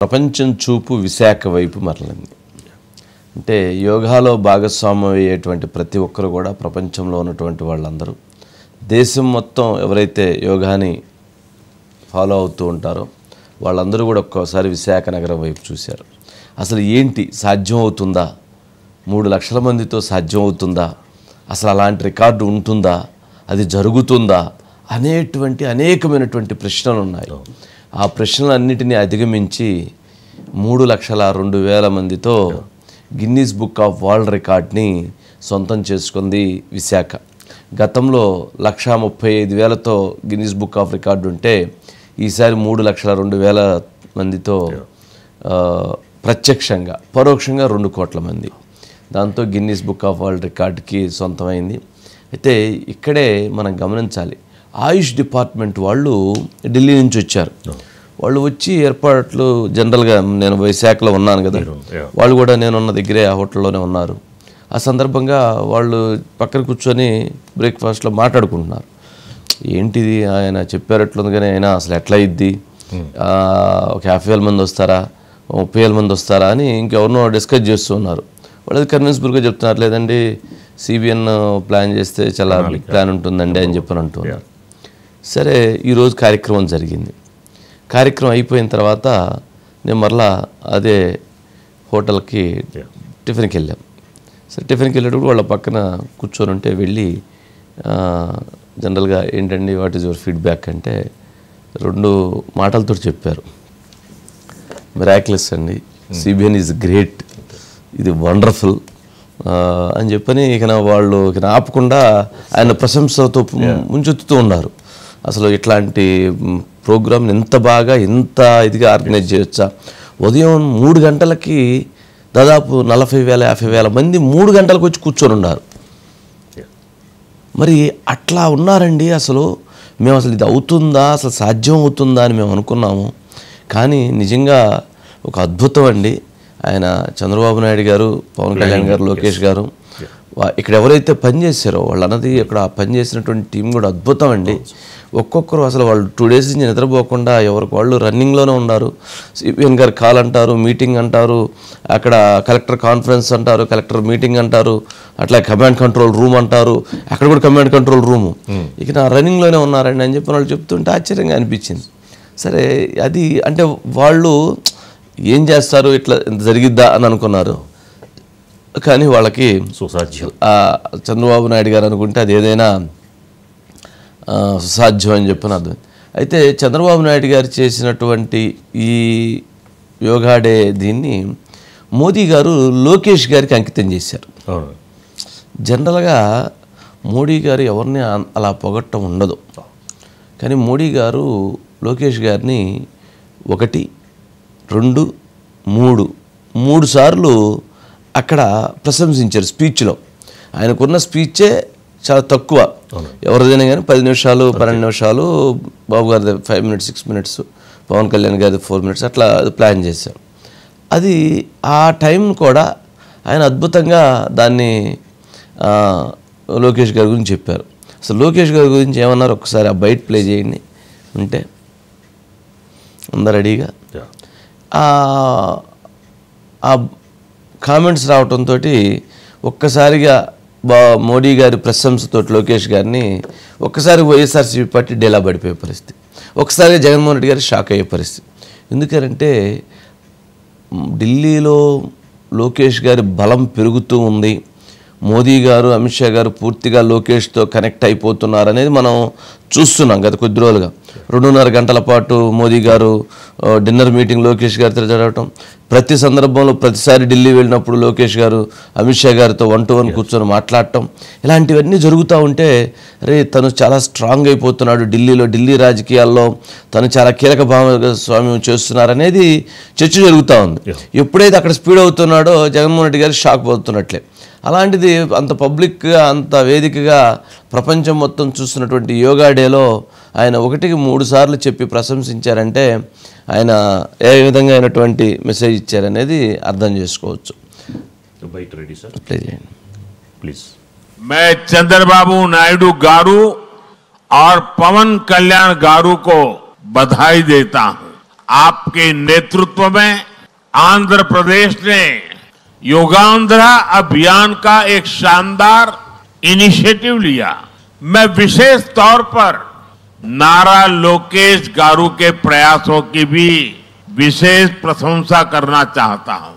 ప్రపంచం చూపు విశాఖ వైపు మరలింది. అంటే యోగాలో భాగస్వామ్యం అయ్యేటువంటి ప్రతి ఒక్కరు కూడా ప్రపంచంలో ఉన్నటువంటి వాళ్ళందరూ దేశం మొత్తం ఎవరైతే యోగాని ఫాలో అవుతూ ఉంటారో వాళ్ళందరూ కూడా ఒక్కోసారి విశాఖ నగరం వైపు చూశారు. అసలు ఏంటి సాధ్యం అవుతుందా, 3 లక్షల మందితో సాధ్యం అవుతుందా, అసలు అలాంటి రికార్డు ఉంటుందా, అది జరుగుతుందా అనేటువంటి అనేకమైనటువంటి ప్రశ్నలు ఉన్నాయి. ఆ ప్రశ్నలన్నిటినీ అధిగమించి 3,02,000 మందితో గిన్నీస్ బుక్ ఆఫ్ వరల్డ్ రికార్డ్ని సొంతం చేసుకుంది విశాఖ. గతంలో 1,35,000తో గిన్నీస్ బుక్ ఆఫ్ రికార్డు ఉంటే ఈసారి 3,02,000 మందితో ప్రత్యక్షంగా పరోక్షంగా 2 కోట్ల మంది, దాంతో గిన్నీస్ బుక్ ఆఫ్ వరల్డ్ రికార్డ్కి సొంతమైంది. అయితే ఇక్కడే మనం గమనించాలి, ఆయుష్ డిపార్ట్మెంట్ వాళ్ళు ఢిల్లీ నుంచి వచ్చారు. వాళ్ళు వచ్చి ఏర్పాట్లు జనరల్గా నేను విశాఖలో ఉన్నాను కదా, వాళ్ళు కూడా నేనున్న దగ్గరే ఆ హోటల్లోనే ఉన్నారు. ఆ సందర్భంగా వాళ్ళు పక్కన కూర్చొని బ్రేక్ఫాస్ట్లో మాట్లాడుకుంటున్నారు. ఏంటిది ఆయన చెప్పారట్లుంది కానీ అయినా అసలు ఎట్లా ఇద్ది, ఒక 50,000 మంది వస్తారా, 30,000 మంది వస్తారా అని ఇంకెవరినో డిస్కస్ చేస్తూ ఉన్నారు. వాళ్ళు కన్విన్స్బుల్గా చెప్తున్నారు, లేదండి సిబిఎన్ ప్లాన్ చేస్తే చాలా బిగ్ ప్లాన్ ఉంటుందండి అని చెప్పని అంటున్నారు. సరే, ఈరోజు కార్యక్రమం జరిగింది. కార్యక్రమం అయిపోయిన తర్వాత నేను మరలా అదే హోటల్కి టిఫిన్కి వెళ్ళాం. సరే, టిఫిన్కి వెళ్ళేటప్పుడు వాళ్ళ పక్కన కూర్చొని ఉంటే వెళ్ళి జనరల్గా ఏంటండి వాట్ ఈజ్ యువర్ ఫీడ్బ్యాక్ అంటే 2 మాటలతో చెప్పారు, మిరాక్యులస్ అండి, సిబిఎన్ ఈజ్ గ్రేట్, ఇది వండర్ఫుల్ అని చెప్పని ఇక వాళ్ళు ఇక ఆపకుండా ఆయన ప్రశంసతో ముంచెత్తుతూ ఉన్నారు. అసలు ఇట్లాంటి ప్రోగ్రామ్ని ఎంత బాగా ఎంత ఇదిగా ఆర్గనైజ్ చేయొచ్చా, ఉదయం 3 గంటలకి దాదాపు 40,000 50,000 మంది 3 గంటలకు వచ్చి కూర్చొని ఉన్నారు. మరి అట్లా ఉన్నారండి. అసలు మేము అసలు ఇది అవుతుందా, అసలు సాధ్యం అవుతుందా అని మేము అనుకున్నాము. కానీ నిజంగా ఒక అద్భుతం అండి. ఆయన చంద్రబాబు నాయుడు గారు, పవన్ కళ్యాణ్ గారు, లోకేష్ గారు ఇక్కడ ఎవరైతే పనిచేశారో వాళ్ళు అన్నది ఇక్కడ పనిచేసినటువంటి టీం కూడా అద్భుతం అండి. ఒక్కొక్కరు అసలు వాళ్ళు 2 డేస్ నుంచి నిద్రపోకుండా ఎవరికి వాళ్ళు రన్నింగ్లోనే ఉన్నారు. సిబిఎన్ గారు కాల్ అంటారు, మీటింగ్ అంటారు, అక్కడ కలెక్టర్ కాన్ఫరెన్స్ అంటారు, కలెక్టర్ మీటింగ్ అంటారు, అట్లా కమాండ్ కంట్రోల్ రూమ్ అంటారు, అక్కడ కూడా కమాండ్ కంట్రోల్ రూము, ఇక నా రన్నింగ్లోనే ఉన్నారండి అని చెప్పి వాళ్ళు చెప్తుంటే ఆశ్చర్యంగా అనిపించింది. సరే, అది అంటే వాళ్ళు ఏం చేస్తారు, ఇట్లా జరిగిద్దా అని అనుకున్నారు. కానీ వాళ్ళకి సుసాధ్యం, చంద్రబాబు నాయుడు గారు అనుకుంటే అది ఏదైనా సుసాధ్యం అని చెప్పని అర్థం. అయితే చంద్రబాబు నాయుడు గారు చేసినటువంటి ఈ యోగా డే దీన్ని మోదీ గారు లోకేష్ గారికి అంకితం చేశారు. జనరల్గా మోడీ గారు ఎవరిని అలా పొగట్టం ఉండదు, కానీ మోడీ గారు లోకేష్ గారిని 1 2 3 సార్లు అక్కడ ప్రశంసించారు. స్పీచ్లో ఆయనకున్న స్పీచే చాలా తక్కువ, ఎవరిదైనా కానీ 10 నిమిషాలు 12 నిమిషాలు, బాబు గారిది 5 మినిట్స్ 6 మినిట్స్, పవన్ కళ్యాణ్ గారిది 4 మినిట్స్ అట్లా ప్లాన్ చేశారు. అది ఆ టైం కూడా ఆయన అద్భుతంగా దాన్ని లోకేష్ గారి గురించి చెప్పారు. అసలు లోకేష్ గారి గురించి ఏమన్నారు ఒకసారి ఆ బైట్ ప్లే చేయండి ఉంటే అందరు రెడీగా. ఆ కామెంట్స్ రావడంతో ఒక్కసారిగా మోడీ గారి ప్రశంసతో లోకేష్ గారిని ఒక్కసారి వైఎస్ఆర్సీపీ పార్టీ డేలా పడిపోయే పరిస్థితి, ఒకసారిగా జగన్మోహన్ రెడ్డి గారు షాక్ అయ్యే పరిస్థితి. ఎందుకంటే ఢిల్లీలో లోకేష్ గారి బలం పెరుగుతూ ఉంది, మోదీ గారు అమిత్ షా గారు పూర్తిగా లోకేష్తో కనెక్ట్ అయిపోతున్నారు అనేది మనం చూస్తున్నాం గత కొద్ది రోజులుగా. 2.5 గంటల పాటు మోదీ గారు డిన్నర్ మీటింగ్ లోకేష్ గారితో జరగటం, ప్రతి సందర్భంలో ప్రతిసారి ఢిల్లీ వెళ్ళినప్పుడు లోకేష్ గారు అమిత్ షా గారితో 1 to 1 కూర్చొని మాట్లాడటం, ఇలాంటివన్నీ జరుగుతూ ఉంటే అరే తను చాలా స్ట్రాంగ్ అయిపోతున్నాడు ఢిల్లీలో, ఢిల్లీ రాజకీయాల్లో తను చాలా కీలక భాగస్వామ్యం చేస్తున్నారనేది చర్చ జరుగుతూ ఉంది. ఎప్పుడైతే అక్కడ స్పీడ్ అవుతున్నాడో జగన్మోహన్ రెడ్డి గారు షాక్ పోతున్నట్లే. అలాంటిది అంత పబ్లిక్గా అంత వేదికగా ప్రపంచం మొత్తం చూస్తున్నటువంటి యోగా డేలో ఆయన 1కి 3 సార్లు చెప్పి ప్రశంసించారంటే ఆయన ఏ విధంగా అయినటువంటి మెసేజ్ ఇచ్చారనేది అర్థం చేసుకోవచ్చు. ప్లీజ్. मैं चंद्रबाबू नायडू गारू और पवन कल्याण गारू को बधाई देता हूं. आपके नेतृत्व में आंध्र प्रदेश ने योगांध्रा अभियान का एक शानदार इनिशिएटिव लिया। मैं विशेष तौर पर नारा लोकेश गारू के प्रयासों की भी विशेष प्रशंसा करना चाहता हूं।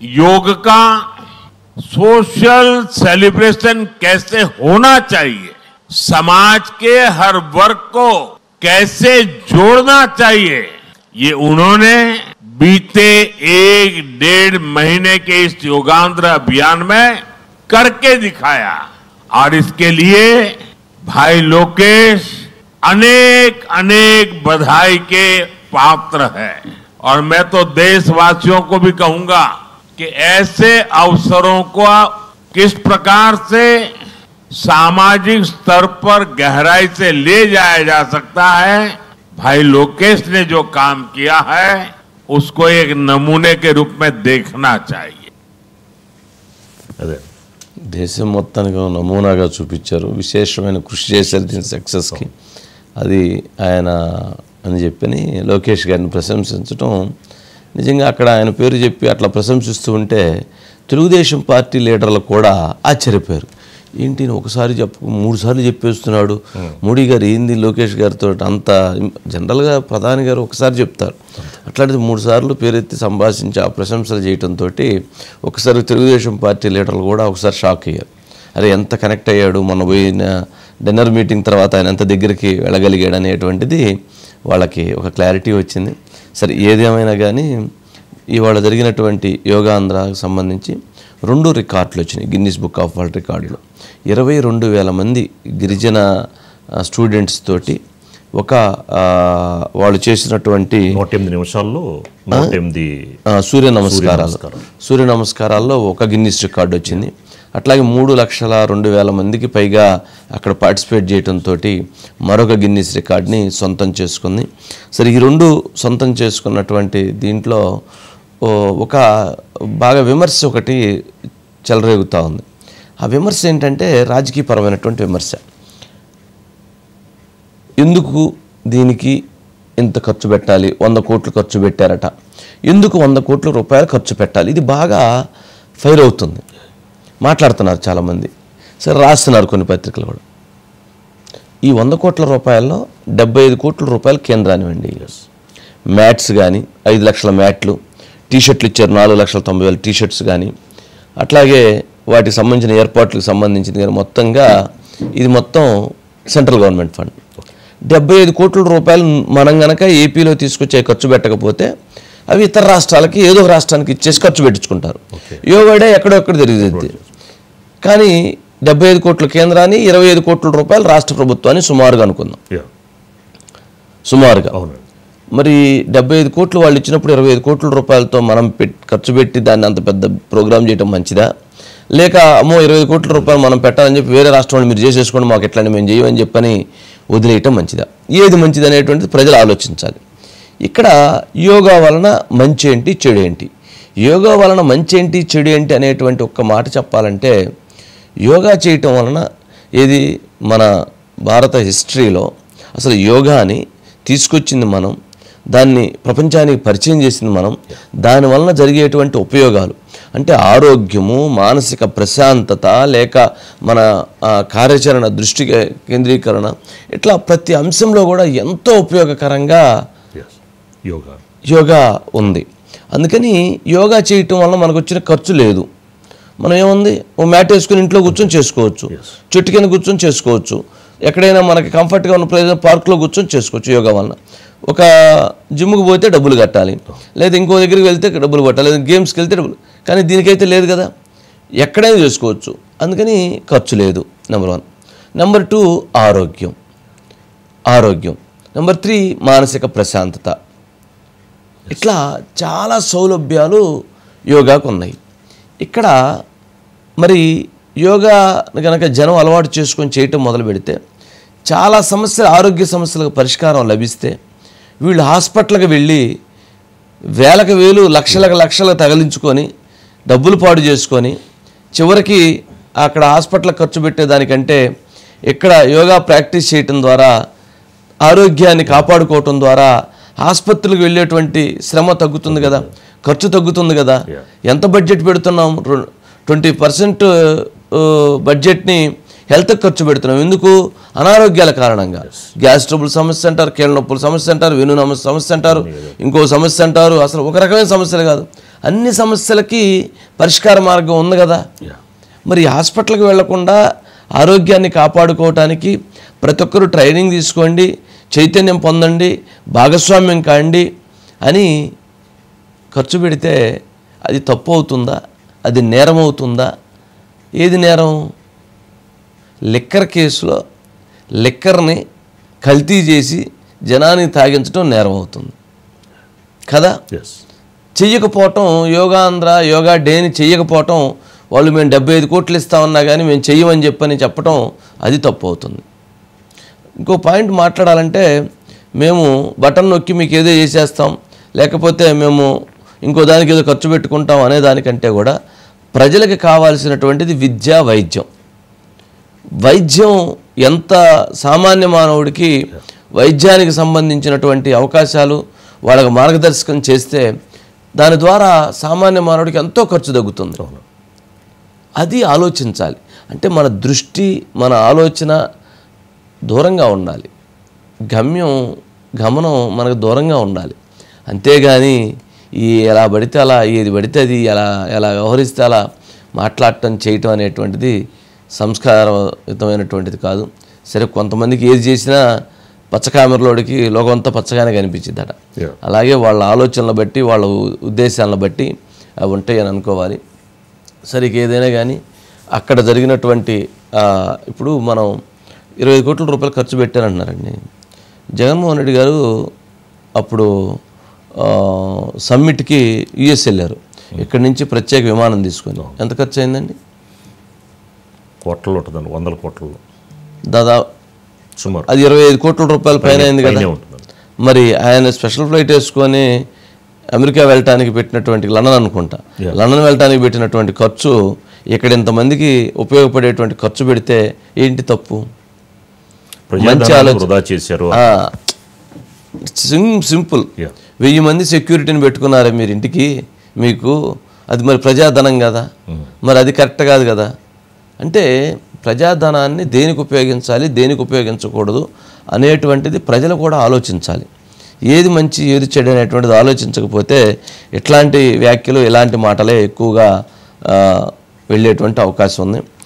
योग का सोशल सेलिब्रेशन कैसे होना चाहिए, समाज के हर वर्ग को कैसे जोड़ना चाहिए, ये उन्होंने बीते 1-1.5 महीने के इस योगांध्र अभियान में करके दिखाया। और इसके लिए भाई लोकेश अनेक अनेक बधाई के पात्र है। और मैं तो देशवासियों को भी कहूंगा कि ऐसे अवसरों को किस प्रकार से सामाजिक स्तर पर गहराई से ले जाया जा सकता है, भाई लोकेश ने जो काम किया है उसको एक नमूने के रूप में देखना चाहिए। అదే దేశం మొత్తానికి ఒక నమూనాగా చూపించారు, విశేషమైన కృషి చేశారు దీని సక్సెస్కి. అది ఆయన అని చెప్పని లోకేష్ గారిని ప్రశంసించడం నిజంగా అక్కడ ఆయన పేరు చెప్పి అట్లా ప్రశంసిస్తూ ఉంటే తెలుగుదేశం పార్టీ లీడర్లు కూడా ఆశ్చర్యపోయారు. ఏంటి ఒకసారి 3 సార్లు చెప్పేస్తున్నాడు మోడీ గారు, ఏంది లోకేష్ గారితో అంత. జనరల్గా ప్రధాని గారు ఒకసారి చెప్తారు, అట్లాంటిది 3 సార్లు పేరెత్తి సంభాషించి ఆ ప్రశంసలు చేయడంతో ఒకసారి తెలుగుదేశం పార్టీ లీడర్లు కూడా ఒకసారి షాక్ అయ్యారు. అరే ఎంత కనెక్ట్ అయ్యాడు, మొన్న పోయిన డిన్నర్ మీటింగ్ తర్వాత ఆయన ఎంత దగ్గరికి వెళ్ళగలిగాడు అనేటువంటిది వాళ్ళకి ఒక క్లారిటీ వచ్చింది. సరే ఏదేమైనా కానీ ఇవాళ జరిగినటువంటి యోగాంధ్రకు సంబంధించి 2 రికార్డులు వచ్చినాయి గిన్నిస్ బుక్ ఆఫ్ వరల్డ్ రికార్డులో. 22,000 మంది గిరిజన స్టూడెంట్స్ తోటి వాళ్ళు చేసినటువంటి 108 నిమిషాల్లో 108 సూర్య నమస్కారాల్లో ఒక గిన్నిస్ రికార్డు వచ్చింది. అట్లాగే 3,02,000 మందికి పైగా అక్కడ పార్టిసిపేట్ చేయడంతో మరొక గిన్నిస్ రికార్డ్ని సొంతం చేసుకుంది. సరే ఈ 2 సొంతం చేసుకున్నటువంటి దీంట్లో ఒక బాగా విమర్శ ఒకటి చెలరేగుతూ ఉంది. ఆ విమర్శ ఏంటంటే రాజకీయపరమైనటువంటి విమర్శ. ఎందుకు దీనికి ఇంత ఖర్చు పెట్టాలి, 100 కోట్లు ఖర్చు పెట్టారట, ఎందుకు 100 కోట్ల రూపాయలు ఖర్చు పెట్టాలి, ఇది బాగా ఫైర్ అవుతుంది, మాట్లాడుతున్నారు చాలామంది. సరే రాస్తున్నారు కొన్ని పత్రికలు కూడా. ఈ 100 కోట్ల రూపాయల్లో 75 కోట్ల రూపాయలు కేంద్రానివ్వండి. మ్యాట్స్ కానీ 5 లక్షల మ్యాట్లు, టీషర్ట్లు ఇచ్చారు 4,90,000 టీషర్ట్స్ కానీ, అట్లాగే వాటికి సంబంధించిన ఏర్పాట్లకు సంబంధించింది కానీ మొత్తంగా ఇది మొత్తం సెంట్రల్ గవర్నమెంట్ ఫండ్. 75 కోట్ల రూపాయలు మనం గనక ఏపీలో తీసుకొచ్చే ఖర్చు పెట్టకపోతే అవి ఇతర రాష్ట్రాలకి ఏదో ఒక రాష్ట్రానికి ఇచ్చేసి ఖర్చు పెట్టించుకుంటారు. యోగాడే ఎక్కడెక్కడ తిరిగిద్ది. కానీ 75 కోట్ల కేంద్రాన్ని 25 కోట్ల రూపాయలు రాష్ట్ర ప్రభుత్వాన్ని సుమారుగా అనుకుందాం. సుమారుగా మరి 75 కోట్లు వాళ్ళు ఇచ్చినప్పుడు 25 కోట్ల రూపాయలతో మనం ఖర్చు పెట్టి దాన్ని అంత పెద్ద ప్రోగ్రామ్ చేయడం మంచిదా, లేక అమ్మో 25 కోట్ల రూపాయలు మనం పెట్టాలని చెప్పి వేరే రాష్ట్రంలో మీరు చేసేసుకోండి, మాకు ఎట్లా మేము చేయమని చెప్పని వదిలేయటం మంచిదా, ఏది మంచిది అనేటువంటిది ప్రజలు ఆలోచించాలి. ఇక్కడ యోగా వలన మంచి ఏంటి చెడు ఏంటి, యోగా వలన మంచి ఏంటి చెడు ఏంటి అనేటువంటి ఒక్క మాట చెప్పాలంటే, యోగా చేయటం వలన ఏది మన భారత హిస్టరీలో అసలు యోగాని తీసుకొచ్చింది మనం, దాన్ని ప్రపంచానికి పరిచయం చేసింది మనం, దానివలన జరిగేటువంటి ఉపయోగాలు అంటే ఆరోగ్యము, మానసిక ప్రశాంతత, లేక మన కార్యాచరణ దృష్టి కేంద్రీకరణ, ఇట్లా ప్రతి అంశంలో కూడా ఎంతో ఉపయోగకరంగా యోగా ఉంది. అందుకని యోగా చేయటం వల్ల మనకు వచ్చిన ఖర్చు లేదు. మనం ఏముంది, ఓ మ్యాట్ వేసుకుని ఇంట్లో కూర్చొని చేసుకోవచ్చు, చెట్టు కింద కూర్చొని చేసుకోవచ్చు, ఎక్కడైనా మనకి కంఫర్ట్గా ఉన్న ప్లేస్ పార్క్లో కూర్చొని చేసుకోవచ్చు. యోగా వలన ఒక జిమ్కి పోతే డబ్బులు కట్టాలి, లేదా ఇంకో దగ్గరికి వెళ్తే డబ్బులు కట్టాలి, లేదా గేమ్స్కి వెళ్తే డబ్బులు, కానీ దీనికైతే లేదు కదా, ఎక్కడైనా చేసుకోవచ్చు. అందుకని ఖర్చు లేదు. నెంబర్ 1. నెంబర్ 2 ఆరోగ్యం. నెంబర్ 3 మానసిక ప్రశాంతత. ఇట్లా చాలా సౌలభ్యాలు యోగాకు ఉన్నాయి. ఇక్కడ మరి యోగా కనుక జనం అలవాటు చేసుకొని చేయటం మొదలు పెడితే చాలా సమస్యలు, ఆరోగ్య సమస్యలకు పరిష్కారం లభిస్తే వీళ్ళు హాస్పిటల్కి వెళ్ళి వేలకు వేలు లక్షలకు తగిలించుకొని డబ్బులు పాడు చేసుకొని చివరికి అక్కడ హాస్పిటల్ ఖర్చు పెట్టేదానికంటే ఇక్కడ యోగా ప్రాక్టీస్ చేయటం ద్వారా, ఆరోగ్యాన్ని కాపాడుకోవటం ద్వారా ఆసుపత్రులకు వెళ్ళేటువంటి శ్రమ తగ్గుతుంది కదా, ఖర్చు తగ్గుతుంది కదా. ఎంత బడ్జెట్ పెడుతున్నాం? 20% బడ్జెట్ని హెల్త్ ఖర్చు పెడుతున్నాం. ఎందుకు? అనారోగ్యాల కారణంగా. గ్యాస్ ట్రబుల్ సమస్య అంటారు, కీళ్ళ నొప్పుల సమస్య అంటారు, వెను సమస్య అంటారు, ఇంకో సమస్య అంటారు. అసలు ఒక రకమైన సమస్యలు కాదు, అన్ని సమస్యలకి పరిష్కార మార్గం ఉంది కదా. మరి హాస్పిటల్కి వెళ్లకుండా ఆరోగ్యాన్ని కాపాడుకోవటానికి ప్రతి ఒక్కరూ ట్రైనింగ్ తీసుకోండి, చైతన్యం పొందండి, భాగస్వామ్యం కాండి అని ఖర్చు పెడితే అది తప్పు అవుతుందా? అది నేరం అవుతుందా? ఏది నేరం? లిక్కర్ కేసులో లిక్కర్ని కల్తీ చేసి జనానికి తాగించడం నేరం అవుతుంది కదా. చెయ్యకపోవటం, యోగా డేని చెయ్యకపోవటం, వాళ్ళు మేము 75 కోట్లు ఇస్తామన్నా కానీ మేము చెయ్యమని చెప్పటం అది తప్పు అవుతుంది. ఇంకో పాయింట్ మాట్లాడాలంటే, మేము బటన్ నొక్కి మీకు ఏదో చేసేస్తాం, లేకపోతే మేము ఇంకో దానికి ఏదో ఖర్చు పెట్టుకుంటాం అనే దానికంటే కూడా ప్రజలకు కావాల్సినటువంటిది విద్య, వైద్యం. వైద్యం ఎంత సామాన్య మానవుడికి వైద్యానికి సంబంధించినటువంటి అవకాశాలు వాళ్ళకు మార్గదర్శకం చేస్తే దాని ద్వారా సామాన్య మానవుడికి ఎంతో ఖర్చు తగ్గుతుంది. అది ఆలోచించాలి. అంటే మన దృష్టి, మన ఆలోచన దూరంగా ఉండాలి, గమనం మనకు దూరంగా ఉండాలి. అంతేగాని ఎలా పడితే అలా, ఏది పడితే అది ఎలా వ్యవహరిస్తే అలా మాట్లాడటం, చేయటం అనేటువంటిది సంస్కారయుతమైనటువంటిది కాదు. సరే, కొంతమందికి ఏది చేసినా పచ్చకామెరలోడికి లోకం అంతా పచ్చగానే కనిపించిందట. అలాగే వాళ్ళ ఆలోచనలు బట్టి, వాళ్ళ ఉద్దేశాలను బట్టి అవి ఉంటాయి అని అనుకోవాలి. సరే, ఏదైనా కానీ అక్కడ జరిగినటువంటి ఇప్పుడు మనం 25 కోట్ల రూపాయలు ఖర్చు పెట్టారంటున్నారండి. జగన్మోహన్ రెడ్డి గారు అప్పుడు సమ్మిట్కి యుఎస్ వెళ్ళారు. ఇక్కడి నుంచి ప్రత్యేక విమానం తీసుకొని ఎంత ఖర్చు అయిందండి? కోట్లలో ఉంటుందండి, 100 కోట్లలో దాదాపు సుమారు. అది 25 కోట్ల రూపాయల పైన అయింది కదా. మరి ఆయన స్పెషల్ ఫ్లైట్ వేసుకొని అమెరికా వెళ్ళటానికి పెట్టినటువంటి, లండన్ అనుకుంటా, లండన్ వెళ్ళటానికి పెట్టినటువంటి ఖర్చు ఇక్కడ ఇంతమందికి ఉపయోగపడేటువంటి ఖర్చు పెడితే ఏంటి తప్పు? మంచి ఆలోచన. సింపుల్. 1000 మంది సెక్యూరిటీని పెట్టుకున్నారే మీరు ఇంటికి, మీకు అది మరి ప్రజాధనం కదా, మరి అది కరెక్ట్ కాదు కదా. అంటే ప్రజాధనాన్ని దేనికి ఉపయోగించాలి, దేనికి ఉపయోగించకూడదు అనేటువంటిది ప్రజలు కూడా ఆలోచించాలి. ఏది మంచి, ఏది చెడు అనేటువంటిది ఆలోచించకపోతే ఇట్లాంటి వ్యాఖ్యలు, ఇలాంటి మాటలే ఎక్కువగా వెళ్ళేటువంటి అవకాశం ఉంది.